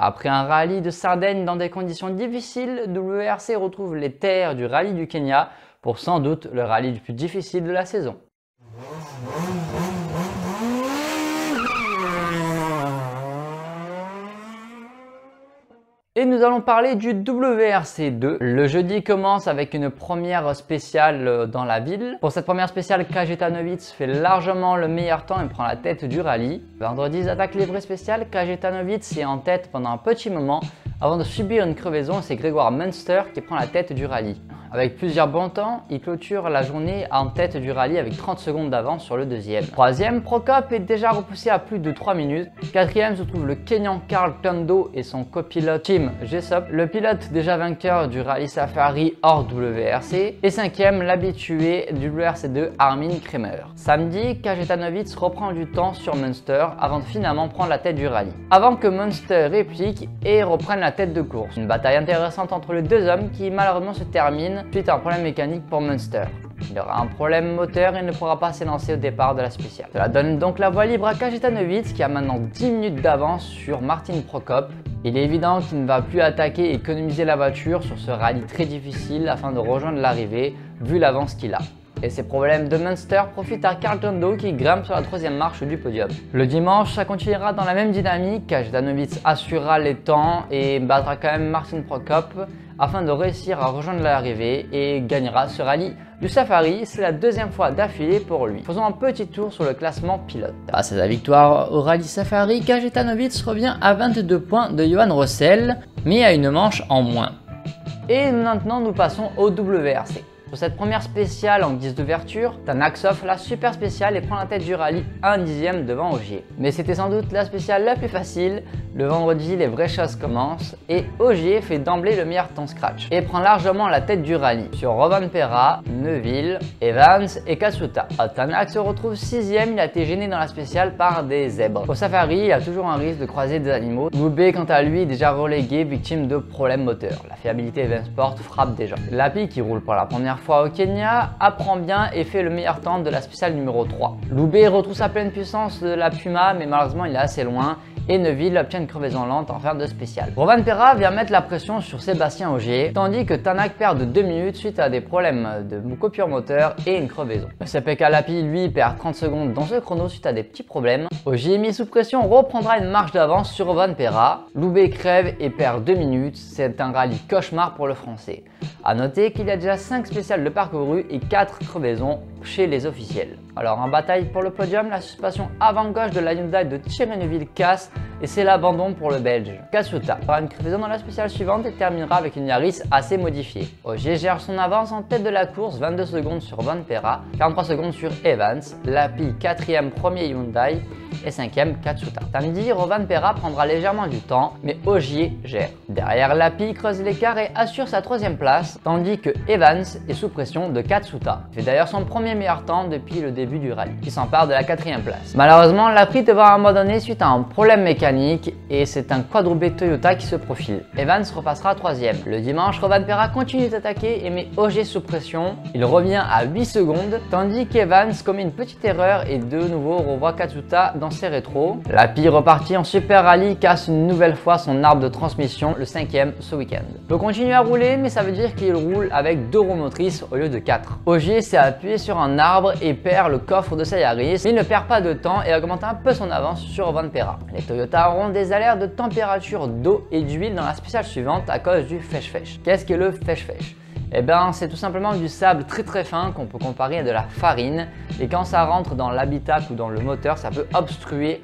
Après un rallye de Sardaigne dans des conditions difficiles, WRC retrouve les terres du rallye du Kenya pour sans doute le rallye le plus difficile de la saison. Et nous allons parler du WRC 2. Le jeudi commence avec une première spéciale dans la ville. Pour cette première spéciale, Kajetanovic fait largement le meilleur temps et prend la tête du rallye. Vendredi, ils attaquent les vraies spéciales. Kajetanovic est en tête pendant un petit moment avant de subir une crevaison. C'est Grégoire Munster qui prend la tête du rallye. Avec plusieurs bons temps, il clôture la journée en tête du rallye avec 30 secondes d'avance sur le deuxième. Troisième, Prokop est déjà repoussé à plus de 3 minutes. Quatrième se trouve le Kenyan Carl Tondo et son copilote Tim Jessop, le pilote déjà vainqueur du rallye Safari hors WRC. Et cinquième, l'habitué du WRC2 Armin Kremer. Samedi, Kajetanovic reprend du temps sur Munster avant de finalement prendre la tête du rallye. Avant que Munster réplique et reprenne la tête de course. Une bataille intéressante entre les deux hommes qui malheureusement se termine suite à un problème mécanique pour Munster. Il aura un problème moteur et ne pourra pas s'élancer au départ de la spéciale. Cela donne donc la voie libre à Kajetanovic qui a maintenant 10 minutes d'avance sur Martin Prokop. Il est évident qu'il ne va plus attaquer et économiser la voiture sur ce rallye très difficile afin de rejoindre l'arrivée vu l'avance qu'il a. Et ces problèmes de Munster profitent à Carl Tondo qui grimpe sur la troisième marche du podium. Le dimanche, ça continuera dans la même dynamique. Kajetanovic assurera les temps et battra quand même Martin Prokop afin de réussir à rejoindre l'arrivée et gagnera ce rallye du Safari. C'est la deuxième fois d'affilée pour lui. Faisons un petit tour sur le classement pilote. Grâce à sa victoire au rallye Safari, Kajetanovic revient à 22 points de Johan Rossel, mais à une manche en moins. Et maintenant, nous passons au WRC. Pour cette première spéciale en guise d'ouverture, Tanak s'offre la super spéciale et prend la tête du rallye 1/10 devant Ogier. Mais c'était sans doute la spéciale la plus facile. Le vendredi, les vraies choses commencent et Ogier fait d'emblée le meilleur temps scratch et prend largement la tête du rallye sur Rovanperä, Neuville, Evans et Katsuta. Tanak se retrouve 6ème, il a été gêné dans la spéciale par des zèbres. Au Safari, il y a toujours un risque de croiser des animaux. Loubet, quant à lui, est déjà relégué, victime de problèmes moteurs. La fiabilité Evensport frappe déjà. Lapi, qui roule pour la première fois au Kenya, apprend bien et fait le meilleur temps de la spéciale numéro 3. Loubet retrouve sa pleine puissance de la Puma, mais malheureusement il est assez loin. Et Neuville obtient une crevaison lente en fin de spéciale. Rovanperä vient mettre la pression sur Sébastien Ogier, tandis que Tanak perd de 2 minutes suite à des problèmes de coupure moteur et une crevaison. CPK Lapi, lui, perd 30 secondes dans ce chrono suite à des petits problèmes. Ogier, mis sous pression, reprendra une marche d'avance sur Rovanperä. Loubet crève et perd 2 minutes. C'est un rallye cauchemar pour le français. A noter qu'il y a déjà 5 spéciales de parcouru et 4 crevaisons chez les officiels. Alors en bataille pour le podium, la suspension avant-gauche de la Hyundai de Thierry Neuville casse et c'est l'abandon pour le Belge. Katsuta fera une crevaison dans la spéciale suivante et terminera avec une Yaris assez modifiée. Ogier gère son avance en tête de la course, 22 secondes sur Rovanperä, 43 secondes sur Evans, Lapi 4ème, premier Hyundai et 5ème Katsuta. Samedi, Rovanperä prendra légèrement du temps, mais Ogier gère. Derrière, Lapi creuse l'écart et assure sa 3ème place, tandis que Evans est sous pression de Katsuta. Il fait d'ailleurs son premier meilleur temps depuis le début du rallye, qui s'empare de la 4ème place. Malheureusement, Lapi devra abandonner suite à un problème mécanique et c'est un quadruplé Toyota qui se profile. Evans repassera 3ème. Le dimanche, Rovanperä continue d'attaquer et met Ogier sous pression. Il revient à 8 secondes, tandis qu'Evans commet une petite erreur et de nouveau revoit Katsuta dans ses rétros. Lapi, reparti en super rallye, casse une nouvelle fois son arbre de transmission, le 5ème ce week-end. Il peut continuer à rouler, mais ça veut dire qu'il roule avec 2 roues motrices au lieu de 4. Ogier s'est appuyé sur un arbre et perd le coffre de sa Yaris, mais il ne perd pas de temps et augmente un peu son avance sur Rovanperä. Les Toyota auront des alertes de température d'eau et d'huile dans la spéciale suivante à cause du fèche-fèche. Qu'est-ce que le fèche-fèche? Eh bien, c'est tout simplement du sable très fin qu'on peut comparer à de la farine et quand ça rentre dans l'habitacle ou dans le moteur, ça peut obstruer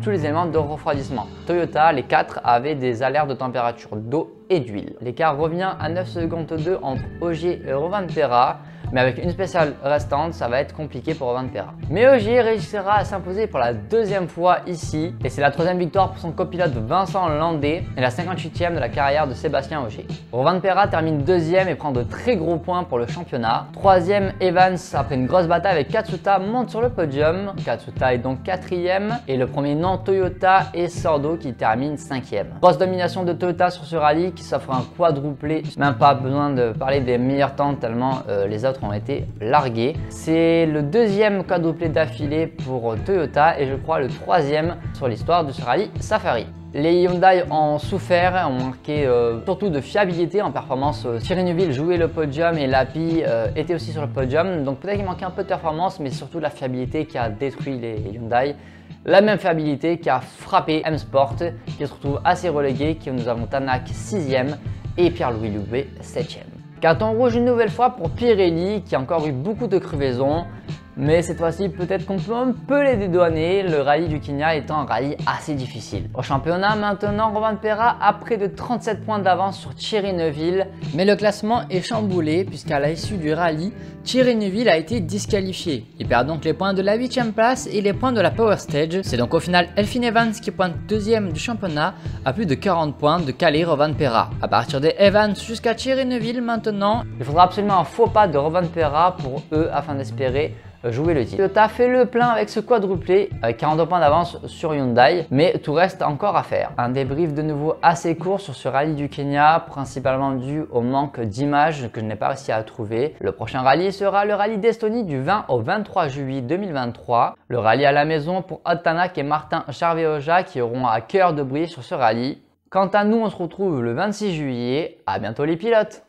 tous les éléments de refroidissement. Toyota, les 4 avaient des alertes de température d'eau et d'huile. L'écart revient à 9 secondes 2 entre Ogier et Rovanperä, mais avec une spéciale restante, ça va être compliqué pour Rovanperä. Mais Ogier réussira à s'imposer pour la 2ème fois ici, et c'est la 3ème victoire pour son copilote Vincent Landé et la 58ème de la carrière de Sébastien Ogier. Rovanperä termine 2ème et prend de très gros points pour le championnat. 3ème, Evans, après une grosse bataille avec Katsuta, monte sur le podium. Katsuta est donc 4ème et le premier non Toyota est Sordo qui termine 5ème. Grosse domination de Toyota sur ce rallye qui s'offre un quadruplé. Même pas besoin de parler des meilleurs temps tellement les autres ont été largués. C'est le 2ème quadruplé d'affilée pour Toyota et je crois le 3ème sur l'histoire de ce rallye Safari. Les Hyundai ont souffert, ont manqué surtout de fiabilité en performance. Thierry Neuville jouait le podium et Lappi était aussi sur le podium. Donc peut-être qu'il manquait un peu de performance, mais surtout la fiabilité qui a détruit les Hyundai. La même fiabilité qui a frappé M-Sport, qui se retrouve assez relégué, qui nous avons Tanak 6e et Pierre-Louis Loubet 7e. Carton rouge une nouvelle fois pour Pirelli qui a encore eu beaucoup de crevaisons. Mais cette fois-ci, peut-être qu'on peut un peu les dédouaner, le rallye du Kenya étant un rallye assez difficile. Au championnat, maintenant, Rovanpera a près de 37 points d'avance sur Thierry Neuville. Mais le classement est chamboulé puisqu'à l'issue du rallye, Thierry Neuville a été disqualifié. Il perd donc les points de la 8e place et les points de la Power Stage. C'est donc au final Elfyn Evans qui pointe 2e du championnat à plus de 40 points de Kalle Rovanpera. À partir des Evans jusqu'à Thierry Neuville maintenant, il faudra absolument un faux pas de Rovanpera pour eux afin d'espérer jouer le titre. Toyota fait le plein avec ce quadruplé, avec 42 points d'avance sur Hyundai, mais tout reste encore à faire. Un débrief de nouveau assez court sur ce rallye du Kenya, principalement dû au manque d'images que je n'ai pas réussi à trouver. Le prochain rallye sera le rallye d'Estonie du 20 au 23 juillet 2023. Le rallye à la maison pour Odd Tanak et Martin Charveoja qui auront à cœur de briller sur ce rallye. Quant à nous, on se retrouve le 26 juillet. À bientôt les pilotes!